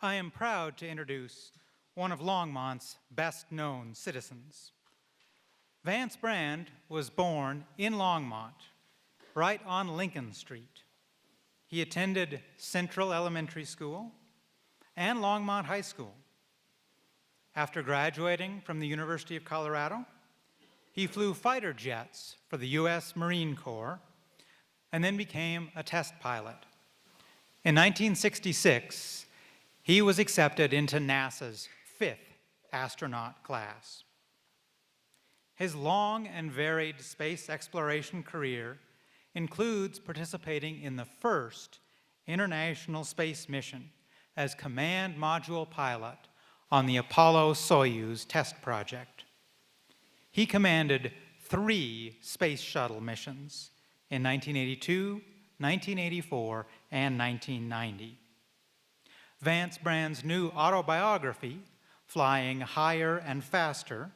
I am proud to introduce one of Longmont's best-known citizens. Vance Brand was born in Longmont, right on Lincoln Street. He attended Central Elementary School and Longmont High School. After graduating from the University of Colorado, he flew fighter jets for the U.S. Marine Corps and then became a test pilot. In 1966, he was accepted into NASA's 5th astronaut class. His long and varied space exploration career includes participating in the first international space mission as command module pilot on the Apollo-Soyuz test project. He commanded 3 space shuttle missions in 1982, 1984, and 1990. Vance Brand's new autobiography, Flying Higher and Faster,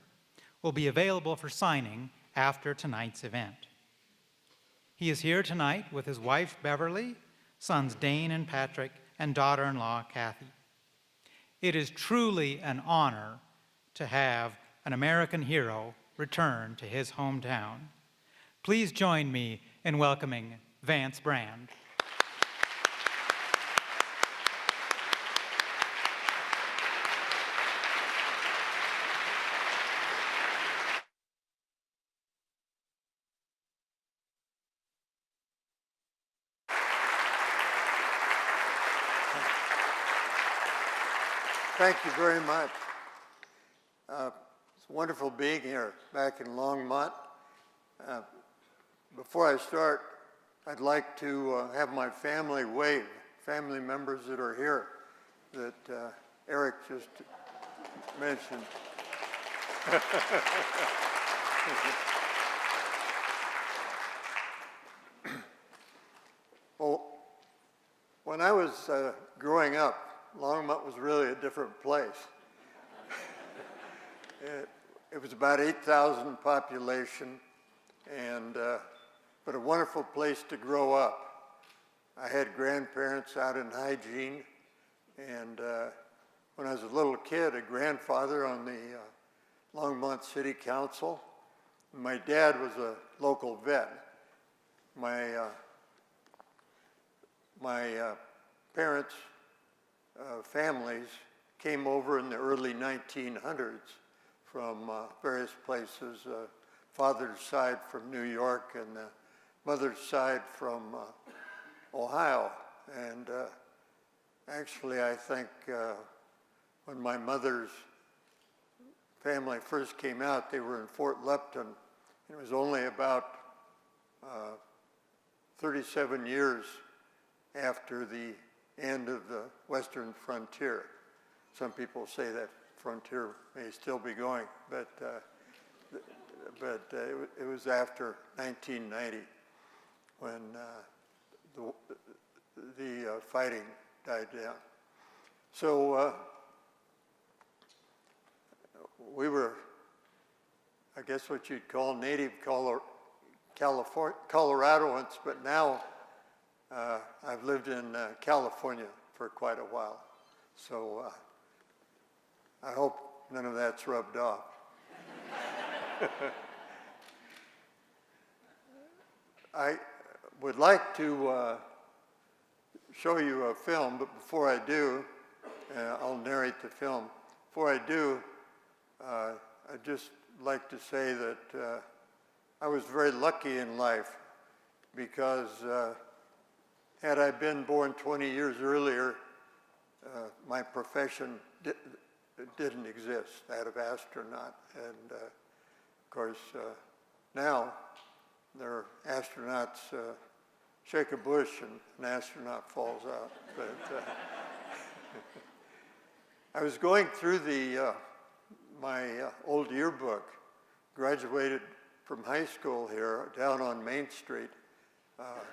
will be available for signing after tonight's event. He is here tonight with his wife, Beverly, sons Dane and Patrick, and daughter-in-law, Kathy. It is truly an honor to have an American hero return to his hometown. Please join me in welcoming Vance Brand. Thank you very much. It's wonderful being here back in Longmont. Before I start, I'd like to have my family wave, family members that are here that Eric just mentioned. Well, when I was growing up, Longmont was really a different place. It was about 8,000 population, and but a wonderful place to grow up. I had grandparents out in hygiene, and when I was a little kid, a grandfather on the Longmont City Council. My dad was a local vet. My parents' families came over in the early 1900s from various places, father's side from New York and the mother's side from Ohio. And actually, I think when my mother's family first came out, they were in Fort Lupton. It was only about 37 years after the end of the Western frontier. Some people say that frontier may still be going, but it was after 1990 when the fighting died down. So we were, I guess what you'd call native Coloradoans, but now I've lived in California for quite a while, so I hope none of that's rubbed off. I would like to show you a film, but before I do, I'll narrate the film. Before I do, I'd just like to say that I was very lucky in life because had I been born 20 years earlier, my profession didn't exist, that of astronaut. And of course, now there are astronauts, shake a bush and an astronaut falls out. But I was going through my old yearbook, graduated from high school here down on Main Street,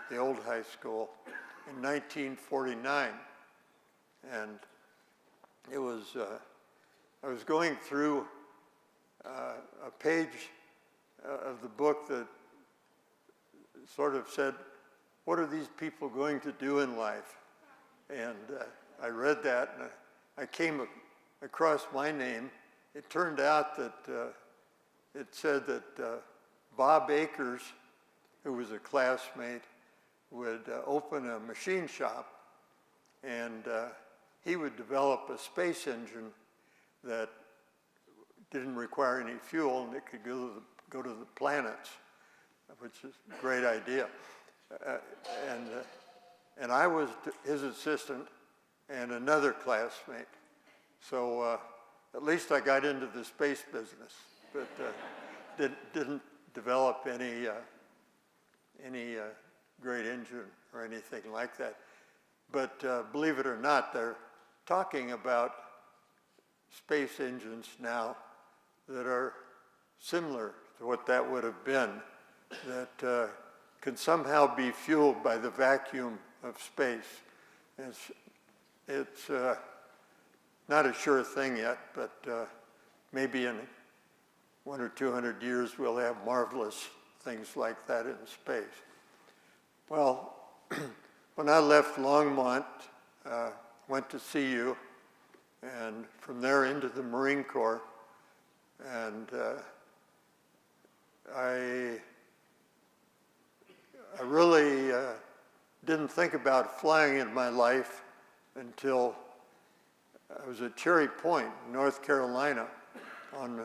the old high school, in 1949. And it was, I was going through a page of the book that sort of said, what are these people going to do in life? And I read that, and I came across my name. It turned out that it said that Bob Akers, who was a classmate, would open a machine shop, and he would develop a space engine that didn't require any fuel, and it could go to the planets, which is a great idea. And I was his assistant and another classmate. So at least I got into the space business, but didn't develop any great engine or anything like that. But believe it or not, they're talking about space engines now that are similar to what that would have been, that can somehow be fueled by the vacuum of space. It's not a sure thing yet, but maybe in 100 or 200 years we'll have marvelous things like that in space. Well, when I left Longmont, went to CU, and from there into the Marine Corps, and I really didn't think about flying in my life until I was at Cherry Point, North Carolina, on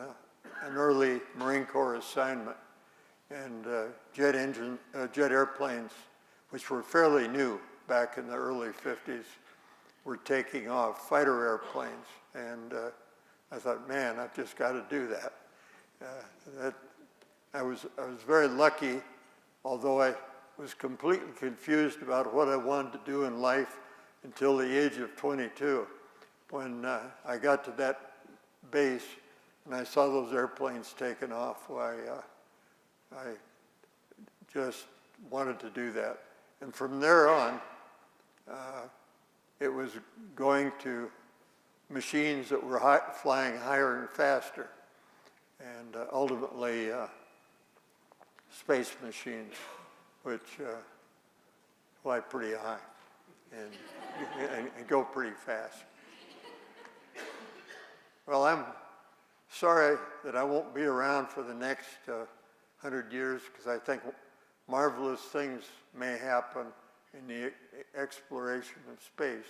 an early Marine Corps assignment, and jet airplanes, which were fairly new back in the early 50s, were taking off, fighter airplanes, and I thought, man, I've just got to do that. I was very lucky, although I was completely confused about what I wanted to do in life until the age of 22, when I got to that base and I saw those airplanes taking off. I just wanted to do that. And from there on, it was going to machines that were flying higher and faster, and ultimately space machines, which fly pretty high and go pretty fast. Well, I'm sorry that I won't be around for the next 100 years, because I think marvelous things may happen in the exploration of space.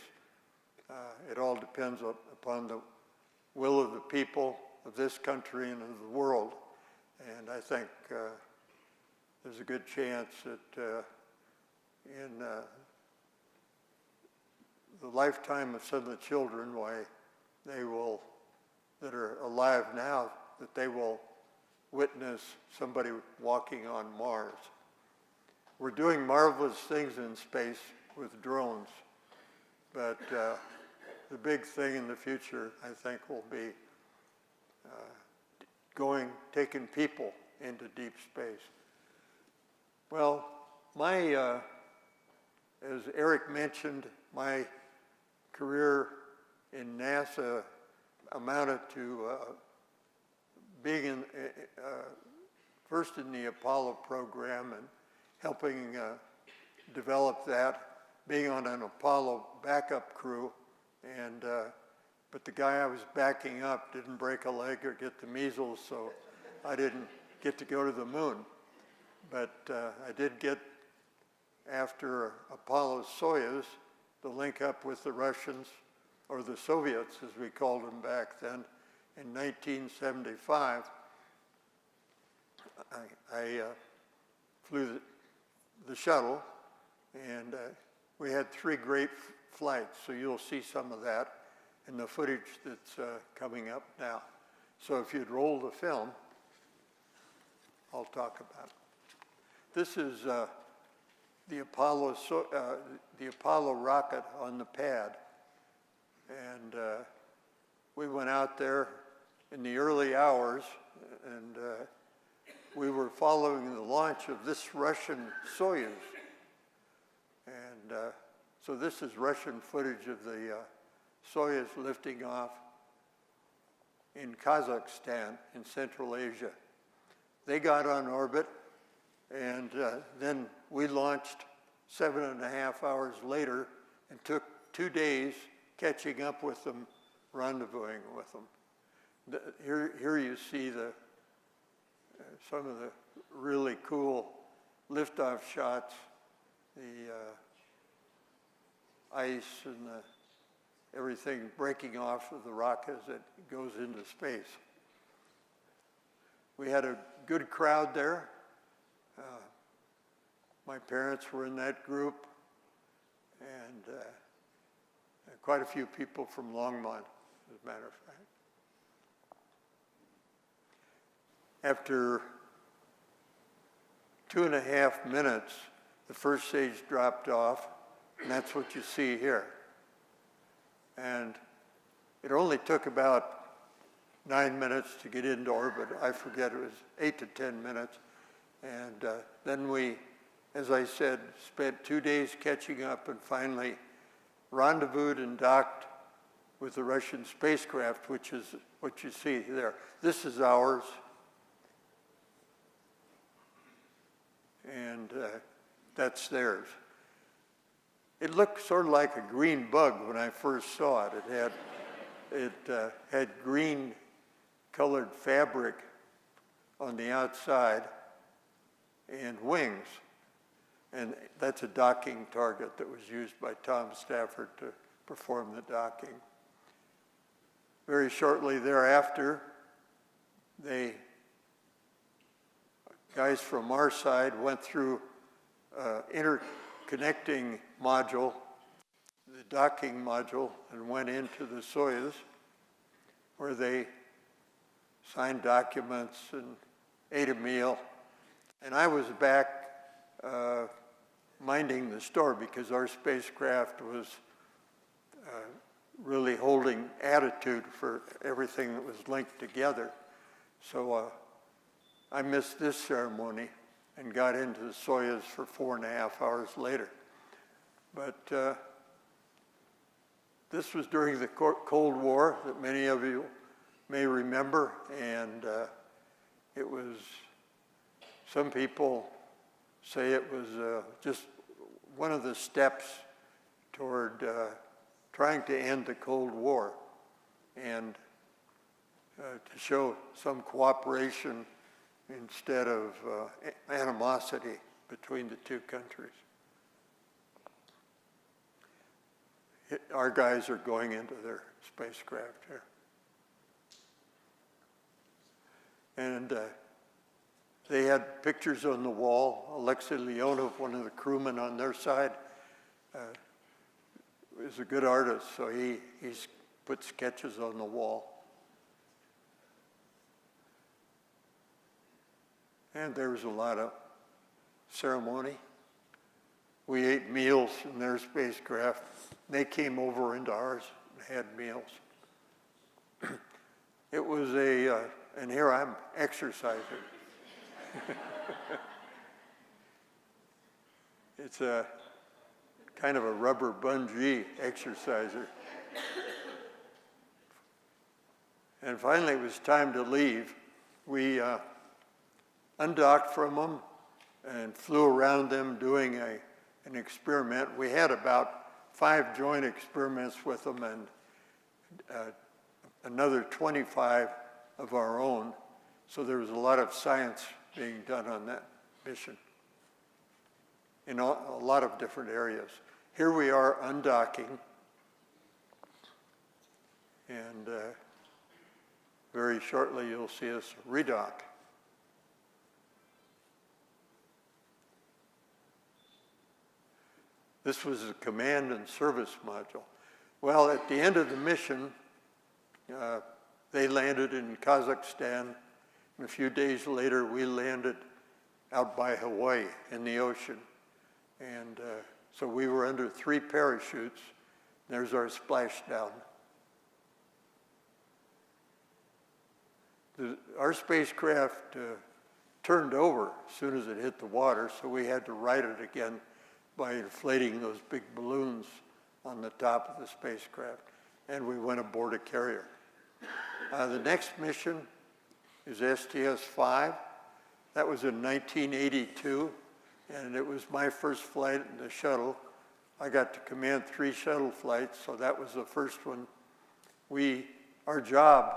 It all depends upon the will of the people of this country and of the world. And I think there's a good chance that in the lifetime of some of the children, that are alive now, that they will witness somebody walking on Mars. We're doing marvelous things in space with drones, but the big thing in the future, I think, will be taking people into deep space. Well, as Eric mentioned, my career in NASA amounted to being first in the Apollo program and helping develop that, being on an Apollo backup crew, and but the guy I was backing up didn't break a leg or get the measles, so I didn't get to go to the moon. But I did get, after Apollo Soyuz, to link up with the Russians, or the Soviets as we called them back then, in 1975. I flew the shuttle, and we had 3 great flights, so you'll see some of that in the footage that's coming up now. So if you'd roll the film, I'll talk about it. This is the Apollo rocket on the pad, and we went out there in the early hours, and we were following the launch of this Russian Soyuz. And so this is Russian footage of the Soyuz lifting off in Kazakhstan in Central Asia. They got on orbit, and then we launched 7.5 hours later and took 2 days catching up with them rendezvousing with them. Here you see some of the really cool liftoff shots, the ice and everything breaking off of the rock as it goes into space. We had a good crowd there. My parents were in that group, and quite a few people from Longmont, as a matter of fact. After 2.5 minutes, the first stage dropped off, and that's what you see here. And it only took about 9 minutes to get into orbit. I forget, it was 8 to 10 minutes. And then we, as I said, spent 2 days catching up and finally rendezvoused and docked with the Russian spacecraft, which is what you see there. This is ours. And that's theirs. It looked sort of like a green bug when I first saw it. It had green colored fabric on the outside and wings. And that's a docking target that was used by Tom Stafford to perform the docking. Very shortly thereafter, guys from our side went through interconnecting module, the docking module, and went into the Soyuz, where they signed documents and ate a meal. And I was back minding the store because our spacecraft was really holding attitude for everything that was linked together. So I missed this ceremony and got into the Soyuz for 4.5 hours later. But this was during the Cold War that many of you may remember, and it was, some people say it was just one of the steps toward trying to end the Cold War and to show some cooperation instead of animosity between the two countries. Our guys are going into their spacecraft here. And they had pictures on the wall. Alexei Leonov, one of the crewmen on their side, is a good artist, so he put sketches on the wall. And there was a lot of ceremony. We ate meals in their spacecraft. They came over into ours and had meals. It was and here I'm exercising. It's a kind of a rubber bungee exerciser. And finally, it was time to leave. We undocked from them and flew around them doing an experiment. We had about 5 joint experiments with them and another 25 of our own. So there was a lot of science being done on that mission in a lot of different areas. Here we are undocking, and very shortly you'll see us redock. This was a command and service module. Well, at the end of the mission, they landed in Kazakhstan, and a few days later we landed out by Hawaii in the ocean. And so we were under 3 parachutes. There's our splashdown. Our spacecraft turned over as soon as it hit the water, so we had to right it again by inflating those big balloons on the top of the spacecraft, and we went aboard a carrier. The next mission is STS-5. That was in 1982, and it was my first flight in the shuttle. I got to command 3 shuttle flights, so that was the first one our job,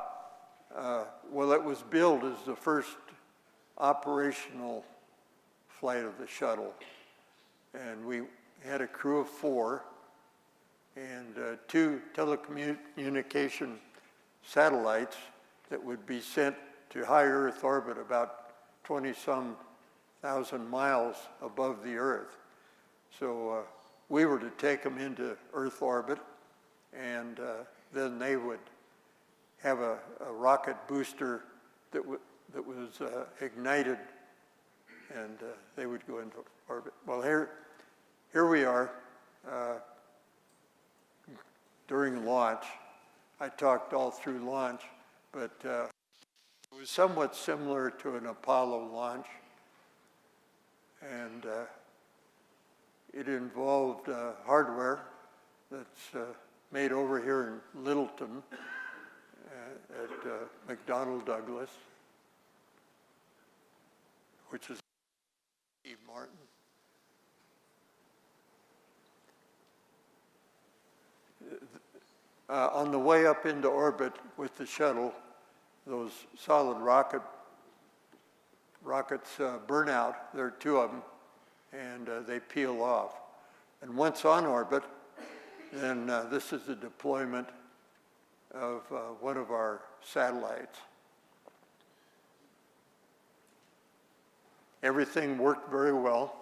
well, it was billed as the first operational flight of the shuttle. And we had a crew of 4 and 2 telecommunication satellites that would be sent to high Earth orbit about 20-some thousand miles above the Earth. So we were to take them into Earth orbit, and then they would have a rocket booster that was ignited, and they would go into orbit. Well, here we are during launch. I talked all through launch, but it was somewhat similar to an Apollo launch, and it involved hardware that's made over here in Littleton at McDonnell Douglas, which is Steve Martin. On the way up into orbit with the shuttle, those solid rockets burn out. There are 2 of them, and they peel off. And once on orbit, then this is the deployment of one of our satellites. Everything worked very well,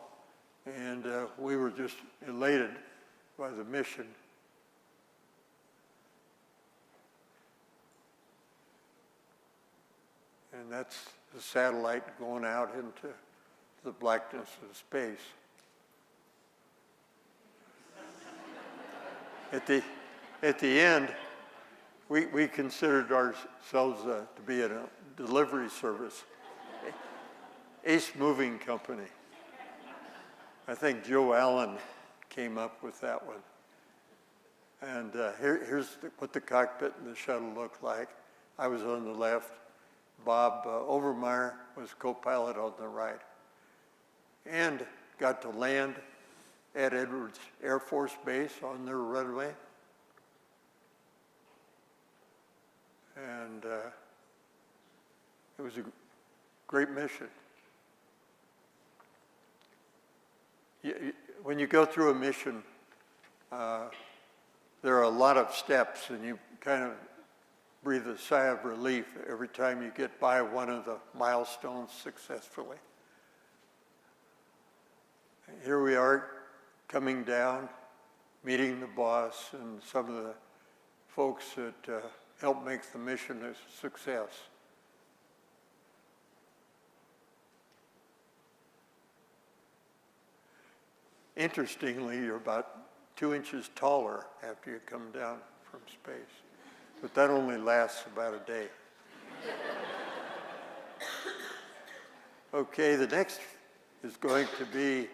and we were just elated by the mission. And that's the satellite going out into the blackness of space. At the end, we considered ourselves to be a delivery service, Ace Moving Company. I think Joe Allen came up with that one. And here's what the cockpit and the shuttle looked like. I was on the left. Bob Overmeyer was co-pilot on the right. And got to land at Edwards Air Force Base on their runway. And it was a great mission. When you go through a mission, there are a lot of steps, and you kind of breathe a sigh of relief every time you get by one of the milestones successfully. Here we are coming down, meeting the boss and some of the folks that helped make the mission a success. Interestingly, you're about 2 inches taller after you come down from space. But that only lasts about a day. Okay, the next is going to be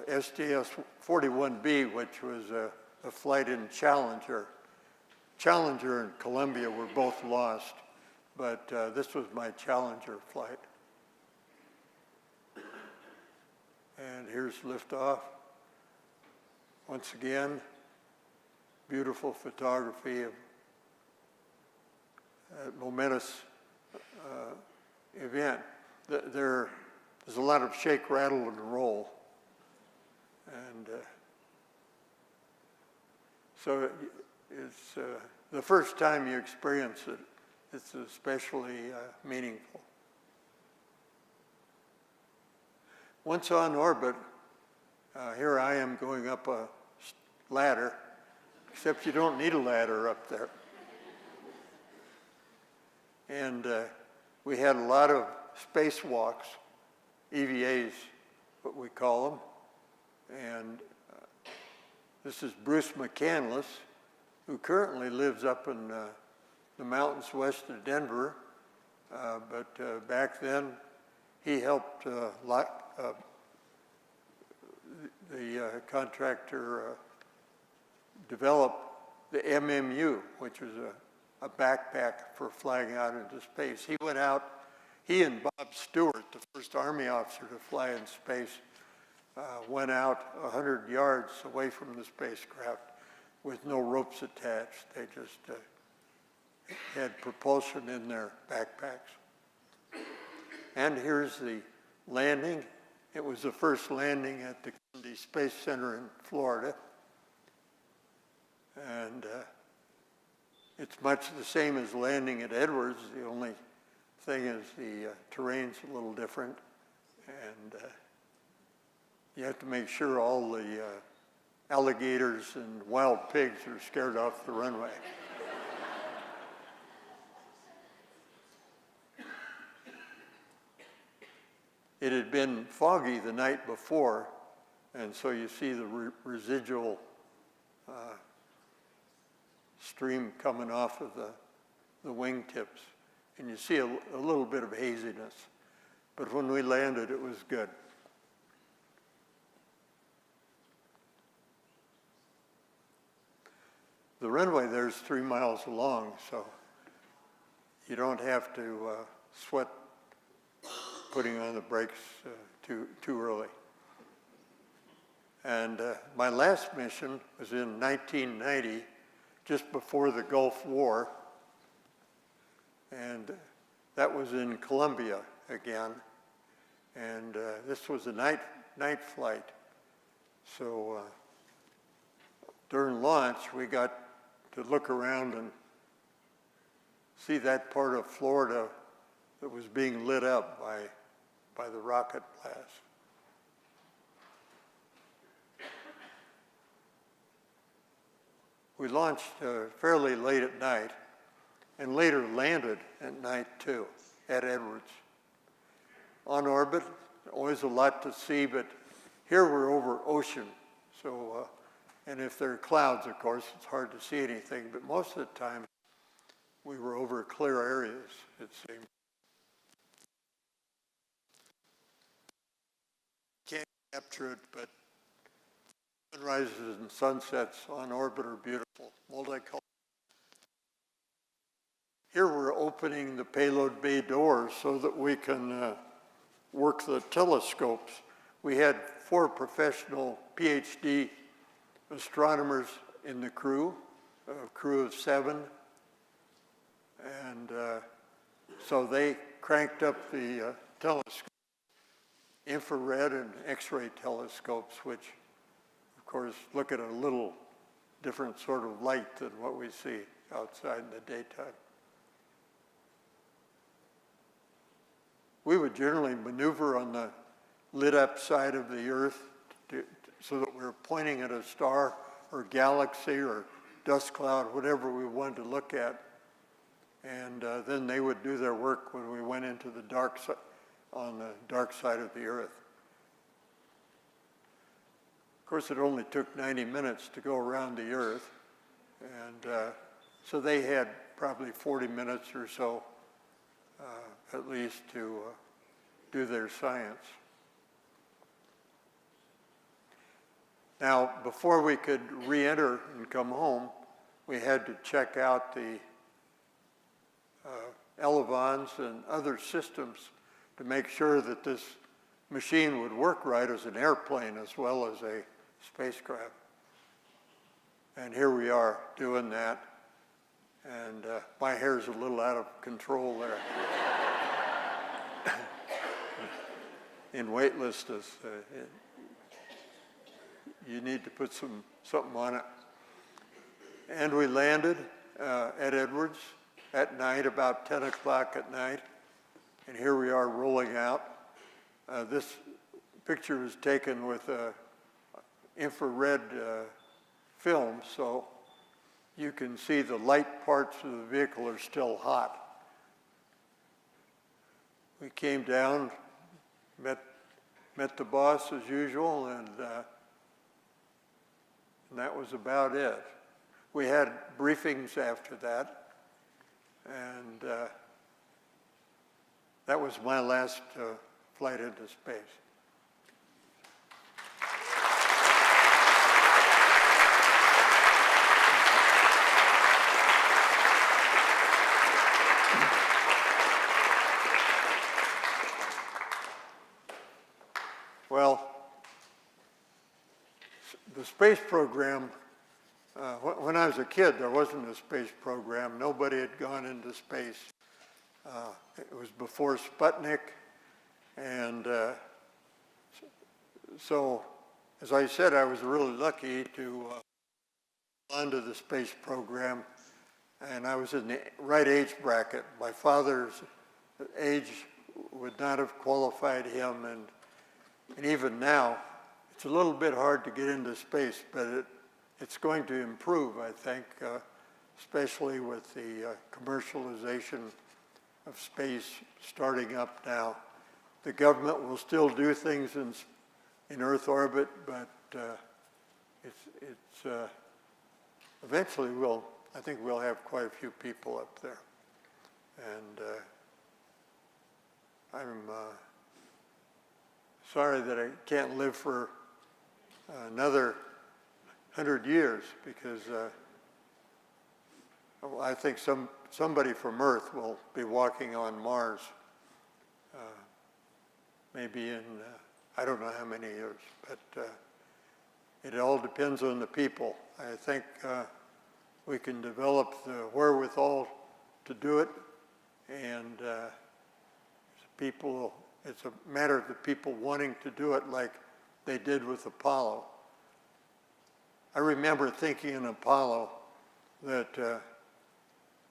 STS-41B, which was a flight in Challenger. Challenger and Columbia were both lost, but this was my Challenger flight. And here's liftoff. Once again, beautiful photography of a momentous event. There's a lot of shake, rattle, and roll. And so it's the first time you experience it, it's especially meaningful. Once on orbit, here I am going up a ladder, except you don't need a ladder up there. And we had a lot of spacewalks, EVAs, what we call them. And this is Bruce McCandless, who currently lives up in the mountains west of Denver. But back then, he helped the contractor develop the MMU, which was a backpack for flying out into space. He went out, he and Bob Stewart, the first Army officer to fly in space, went out 100 yards away from the spacecraft with no ropes attached. They just had propulsion in their backpacks. And here's the landing. It was the first landing at the Kennedy Space Center in Florida. And it's much the same as landing at Edwards. The only thing is the terrain's a little different. And you have to make sure all the alligators and wild pigs are scared off the runway. It had been foggy the night before, and so you see the residual stream coming off of the wingtips, and you see a little bit of haziness. But when we landed, it was good. The runway there is 3 miles long, so you don't have to sweat putting on the brakes too early. And my last mission was in 1990, just before the Gulf War, and that was in Colombia again. And this was a night flight, so during launch we got to look around and see that part of Florida that was being lit up by the rocket blast. We launched fairly late at night and later landed at night too, at Edwards. On orbit, always a lot to see, but here we're over ocean. So, and if there are clouds, of course, it's hard to see anything, but most of the time we were over clear areas, it seemed. Can't capture it, but sunrises and sunsets on orbit are beautiful, multicolored. Here we're opening the payload bay doors so that we can work the telescopes. We had 4 professional PhD astronomers in the crew, a crew of 7. And so they cranked up the telescope, infrared and X-ray telescopes, which of course look at a little different sort of light than what we see outside in the daytime. We would generally maneuver on the lit up side of the Earth so that we're pointing at a star or galaxy or dust cloud, whatever we wanted to look at. And then they would do their work when we went into the dark on the dark side of the Earth. Of course, it only took 90 minutes to go around the Earth. And so they had probably 40 minutes or so at least to do their science. Now, before we could re-enter and come home, we had to check out the elevons and other systems to make sure that this machine would work right as an airplane as well as a spacecraft. And here we are doing that. And my hair's a little out of control there. In weightlessness, you need to put something on it. And we landed at Edwards at night, about 10 o'clock at night. And here we are rolling out. This picture was taken with infrared film, so you can see the light parts of the vehicle are still hot. We came down, met the boss as usual, and that was about it. We had briefings after that, and that was my last flight into space. Well, the space program, when I was a kid, there wasn't a space program. Nobody had gone into space. It was before Sputnik. And so, as I said, I was really lucky to onto the space program, and I was in the right age bracket. My father's age would not have qualified him, and even now, it's a little bit hard to get into space, but it's going to improve, I think, especially with the commercialization of space starting up now. The government will still do things in Earth orbit, but eventually I think we'll have quite a few people up there. And I'm sorry that I can't live for another 100 years, because I think somebody from Earth will be walking on Mars. Maybe in, I don't know how many years, but it all depends on the people. I think we can develop the wherewithal to do it, and it's a matter of the people wanting to do it like they did with Apollo. I remember thinking in Apollo that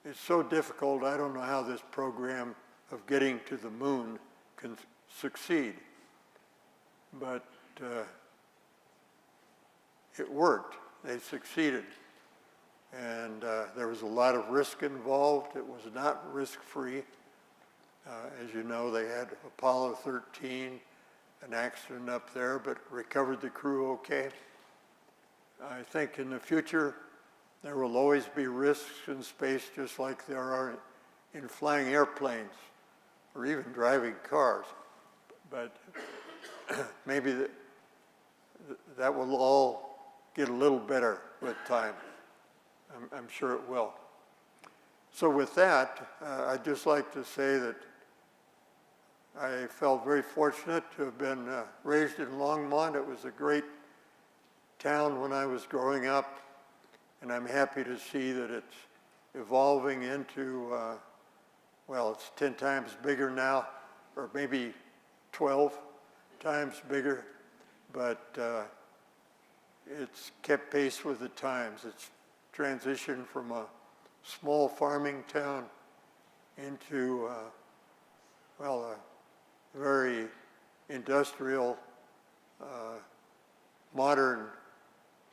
it's so difficult, I don't know how this program of getting to the moon can succeed. But it worked. They succeeded. And there was a lot of risk involved. It was not risk-free. As you know, they had Apollo 13, an accident up there, but recovered the crew okay. I think in the future, there will always be risks in space, just like there are in flying airplanes or even driving cars. But maybe that will all get a little better with time. I'm sure it will. So with that, I'd just like to say that I felt very fortunate to have been raised in Longmont. It was a great town when I was growing up, and I'm happy to see that it's evolving into, well, it's 10 times bigger now, or maybe 12 times bigger, but it's kept pace with the times. It's transitioned from a small farming town into, well, a very industrial, modern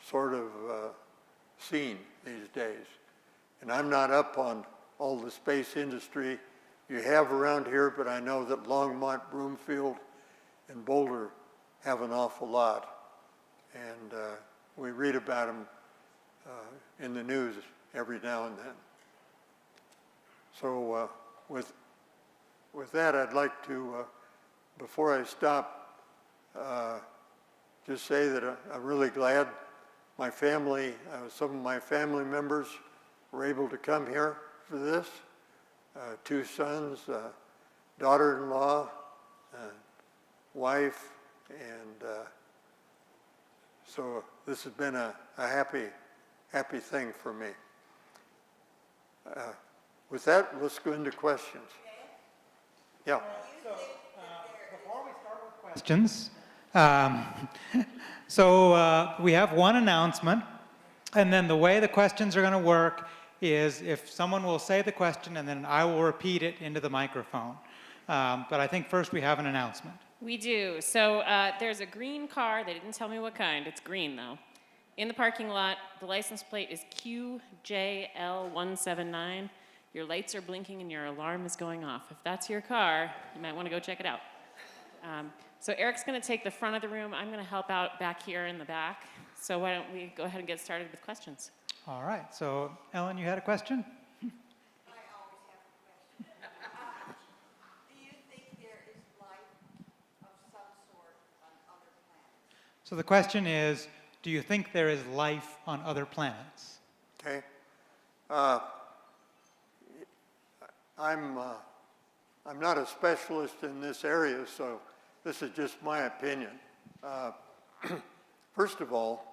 sort of scene these days. And I'm not up on all the space industry you have around here, but I know that Longmont, Broomfield, and Boulder have an awful lot. And we read about them in the news every now and then. So with that, I'd like to, before I stop, just say that I'm really glad my family, some of my family members were able to come here for this. 2 sons, daughter-in-law, wife, and so this has been a happy thing for me. With that, let's go into questions. Yeah. So before we start with questions, we have one announcement, and then the way the questions are going to work is if someone will say the question, and then I will repeat it into the microphone. But I think first we have an announcement. We do. So there's a green car. They didn't tell me what kind. It's green, though. In the parking lot, the license plate is QJL179. Your lights are blinking and your alarm is going off. If that's your car, you might want to go check it out. So Eric's going to take the front of the room. I'm going to help out back here in the back. So why don't we go ahead and get started with questions? All right. So Ellen, you had a question? I always have a question. Do you think there is life of some sort on other planets? So the question is, do you think there is life on other planets? Okay. I'm not a specialist in this area, so this is just my opinion. First of all,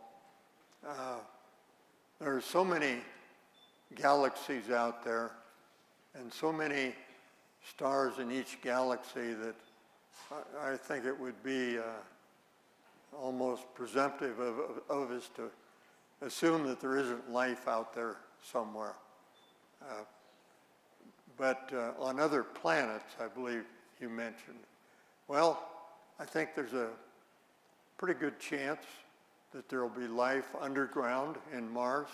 There are so many galaxies out there and so many stars in each galaxy that I think it would be almost presumptive of us to assume that there isn't life out there somewhere. But on other planets, I believe you mentioned, well, I think there's a pretty good chance that there will be life underground in Mars.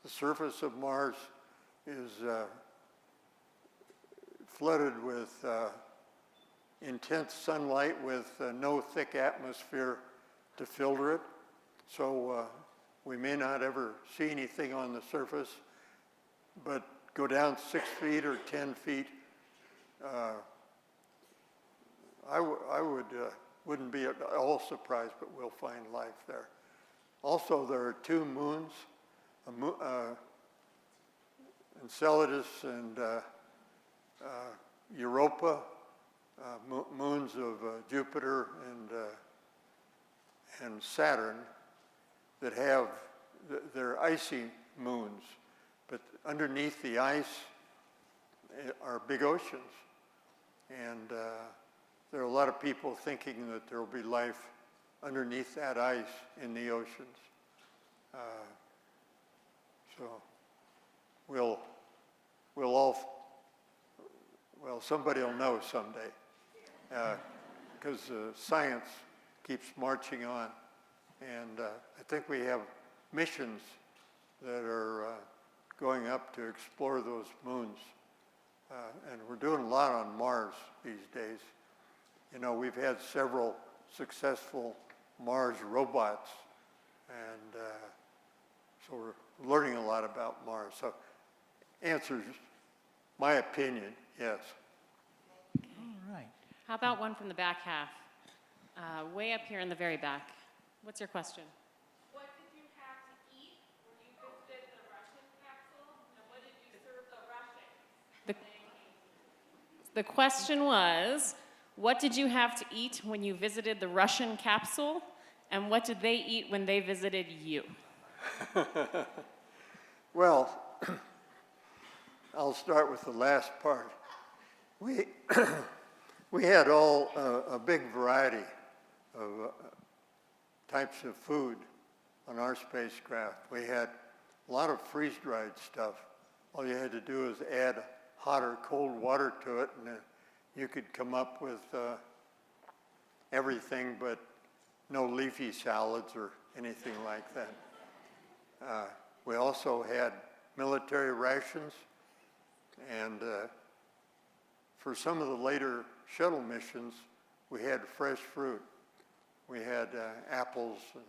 The surface of Mars is flooded with intense sunlight with no thick atmosphere to filter it. So we may not ever see anything on the surface, but go down 6 feet or 10 feet, I wouldn't be at all surprised, but we'll find life there. Also, there are 2 moons, Enceladus and Europa, moons of Jupiter and Saturn, that have, they're icy moons, but underneath the ice are big oceans. And there are a lot of people thinking that there will be life underneath that ice in the oceans. So we'll all, well, somebody will know someday, because science keeps marching on. And I think we have missions that are going up to explore those moons. And we're doing a lot on Mars these days. You know, we've had several successful Mars robots, and so we're learning a lot about Mars. So answers my opinion, yes. All right. How about one from the back half? Way up here in the very back. What's your question? What did you have to eat when you visited the Russian capsule, and what did you serve the Russians? The question was, what did you have to eat when you visited the Russian capsule, and what did they eat when they visited you? Well, I'll start with the last part. We had a big variety of types of food on our spacecraft. We had a lot of freeze-dried stuff. All you had to do is add hot or cold water to it, and you could come up with everything but no leafy salads or anything like that. We also had military rations, and for some of the later shuttle missions, we had fresh fruit. We had apples and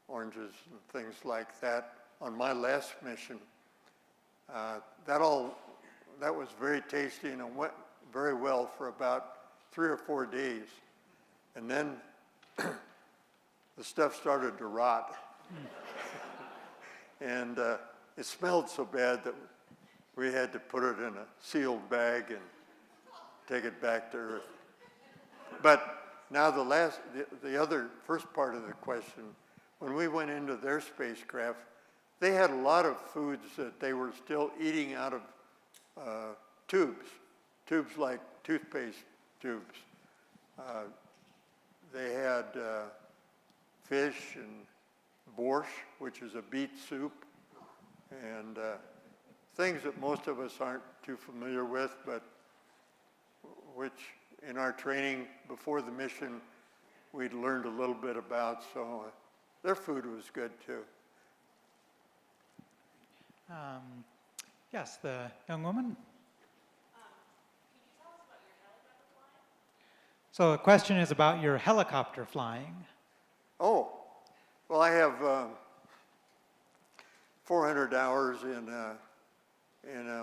oranges and things like that. On my last mission, that was very tasty, and it went very well for about 3 or 4 days. And then the stuff started to rot. And it smelled so bad that we had to put it in a sealed bag and take it back to Earth. But now the other first part of the question, when we went into their spacecraft, they had a lot of foods that they were still eating out of tubes like toothpaste tubes. They had fish and borscht, which is a beet soup, and things that most of us aren't too familiar with, but which in our training before the mission we'd learned a little bit about, so their food was good too. Yes, the young woman. Can you tell us about your helicopter flying? So the question is about your helicopter flying. Oh, well, I have 400 hours in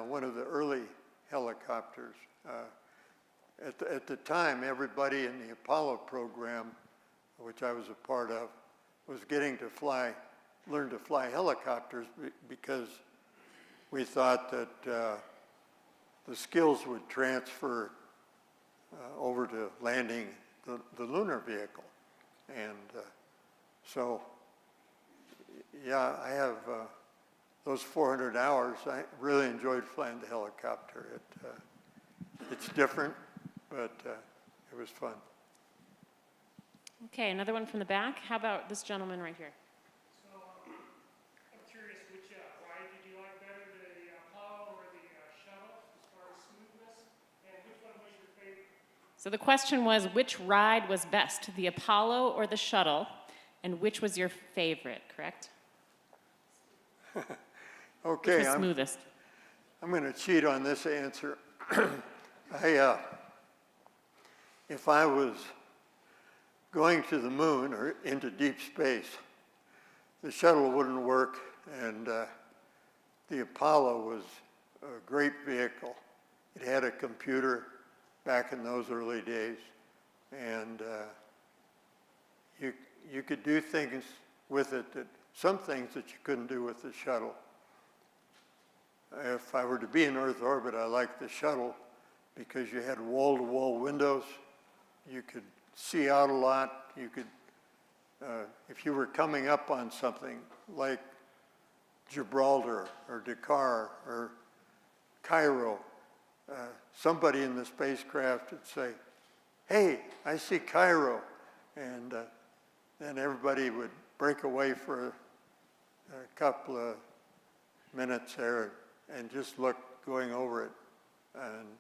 one of the early helicopters. At the time, everybody in the Apollo program, which I was a part of, was getting to learn to fly helicopters because we thought that the skills would transfer over to landing the lunar vehicle. And so, yeah, I have those 400 hours, I really enjoyed flying the helicopter. It's different, but it was fun. Okay, another one from the back. How about this gentleman right here? So I'm curious, which ride did you like better, the Apollo or the shuttle, as far as smoothness? And which one was your favorite? So the question was, which ride was best, the Apollo or the shuttle? And which was your favorite, correct? Which Okay, was smoothest? I'm going to cheat on this answer. If I was going to the moon or into deep space, the shuttle wouldn't work, and the Apollo was a great vehicle. It had a computer back in those early days, and you could do things with it, some things that you couldn't do with the shuttle. If I were to be in Earth orbit, I liked the shuttle because you had wall-to-wall windows. You could see out a lot. You could, if you were coming up on something like Gibraltar or Dakar or Cairo, somebody in the spacecraft would say, "Hey, I see Cairo," and then everybody would break away for a couple of minutes there and just look going over it. And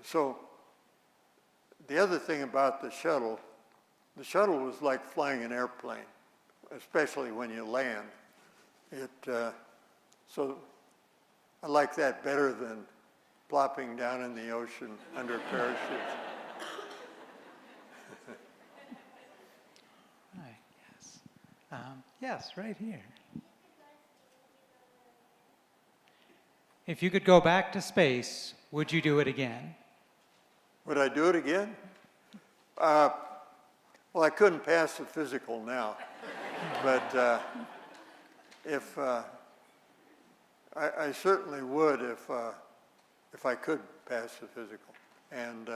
so the other thing about the shuttle was like flying an airplane, especially when you land. So I like that better than plopping down in the ocean under parachutes. Right, yes. Yes, right here. If you could go back to space, would you do it again? Would I do it again? Well, I couldn't pass the physical now, but if I certainly would if I could pass the physical. And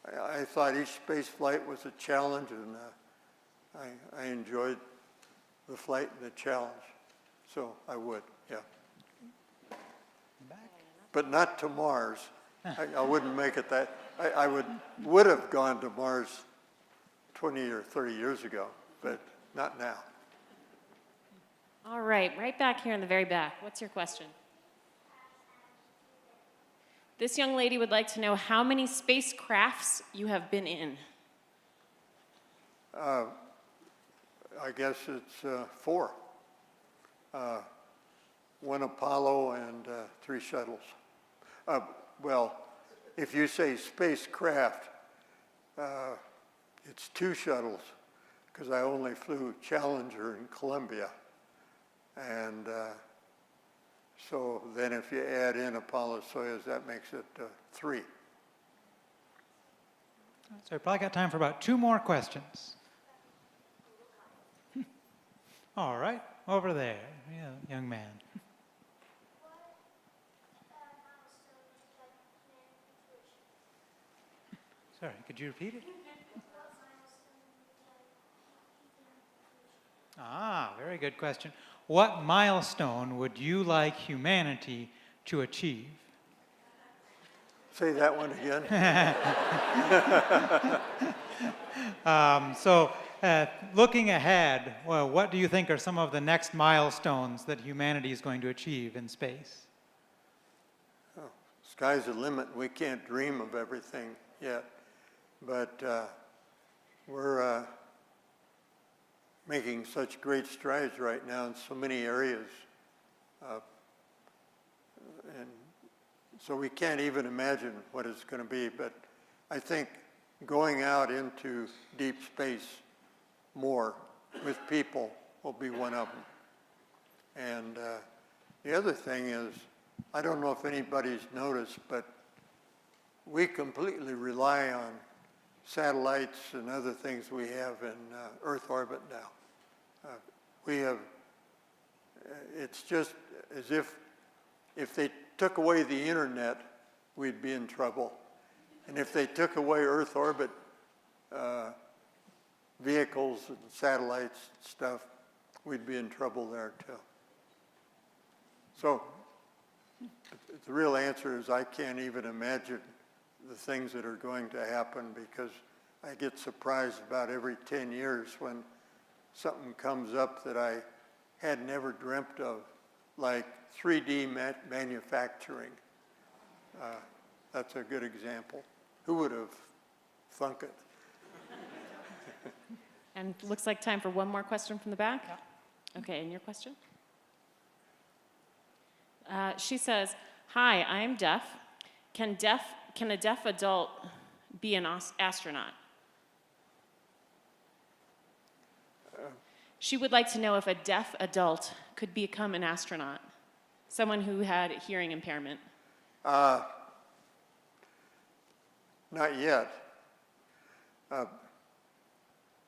I thought each space flight was a challenge, and I enjoyed the flight and the challenge. So I would, yeah. Back. But not to Mars. I wouldn't make it that. I would have gone to Mars 20 or 30 years ago, but not now. All right back here in the very back. What's your question? This young lady would like to know how many spacecrafts you have been in. I guess it's 4. 1 Apollo and 3 shuttles. Well, if you say spacecraft, it's 2 shuttles, because I only flew Challenger in Columbia. And so then if you add in Apollo Soyuz, that makes it 3. So we probably got time for about 2 more questions. All right, over there, yeah, young man. Sorry, could you repeat it? Ah, very good question. What milestone would you like humanity to achieve? Say that one again. Looking ahead, well, what do you think are some of the next milestones that humanity is going to achieve in space? Oh, sky's the limit. We can't dream of everything yet, but we're making such great strides right now in so many areas. And so we can't even imagine what it's going to be, but I think going out into deep space more with people will be one of them. And the other thing is, I don't know if anybody's noticed, but we completely rely on satellites and other things we have in Earth orbit now. We have, it's just as if they took away the internet, we'd be in trouble. And if they took away Earth orbit vehicles and satellites and stuff, we'd be in trouble there too. So the real answer is I can't even imagine the things that are going to happen, because I get surprised about every 10 years when something comes up that I had never dreamt of, like 3D manufacturing. That's a good example. Who would have thunk it? And looks like time for one more question from the back. Okay, and your question? She says, "Hi, I'm deaf. Can a deaf adult be an astronaut?" She would like to know if a deaf adult could become an astronaut, someone who had hearing impairment. Not yet.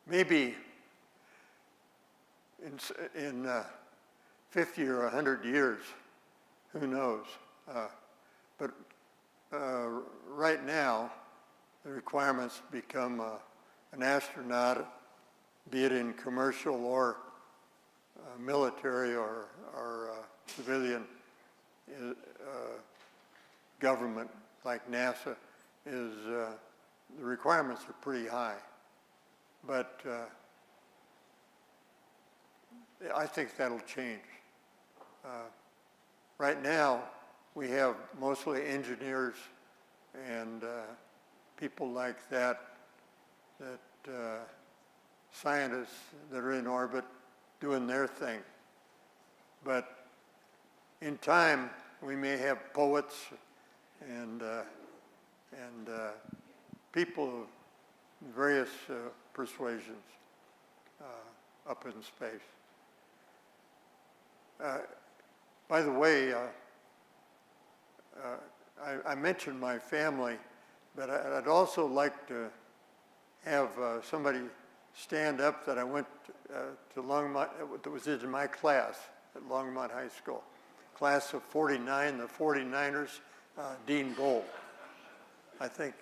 Maybe in 50 or 100 years, who knows? But right now, the requirements to become an astronaut, be it in commercial or military or civilian government like NASA, is the requirements are pretty high. But I think that'll change. Right now, we have mostly engineers and people like that, scientists that are in orbit doing their thing. But in time, we may have poets and people of various persuasions up in space. By the way, I mentioned my family, but I'd also like to have somebody stand up that I went to Longmont, that was in my class at Longmont High School. Class of 49, the 49ers, Dean Gold, I think.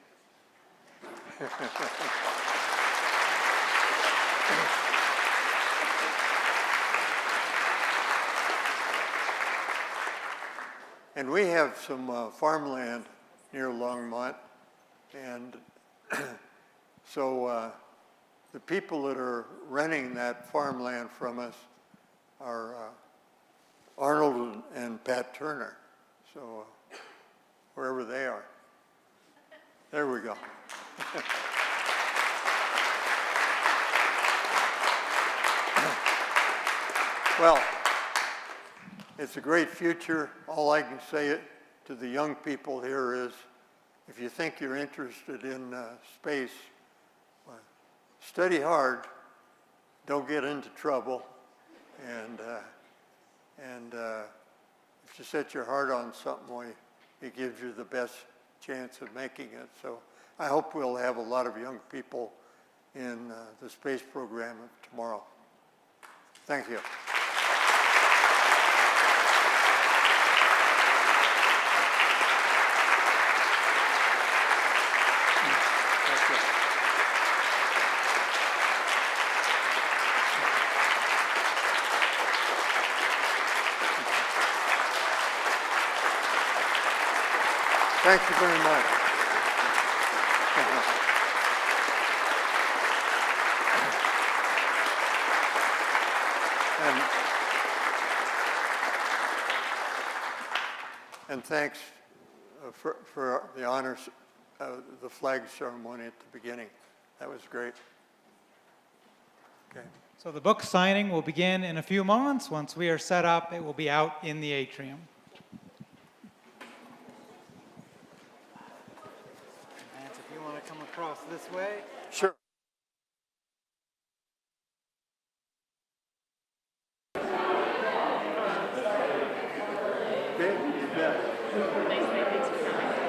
And we have some farmland near Longmont, and so the people that are renting that farmland from us are Arnold and Pat Turner, so wherever they are. There we go. Well, it's a great future. All I can say to the young people here is, if you think you're interested in space, study hard, don't get into trouble, and if you set your heart on something, it gives you the best chance of making it. So I hope we'll have a lot of young people in the space program of tomorrow. Thank you. Thank you very much. And thanks for the honors of the flag ceremony at the beginning. That was great. Okay. So the book signing will begin in a few moments. Once we are set up, it will be out in the atrium. Vance, if you want to come across this way. Sure. Okay, you bet. Thanks for coming.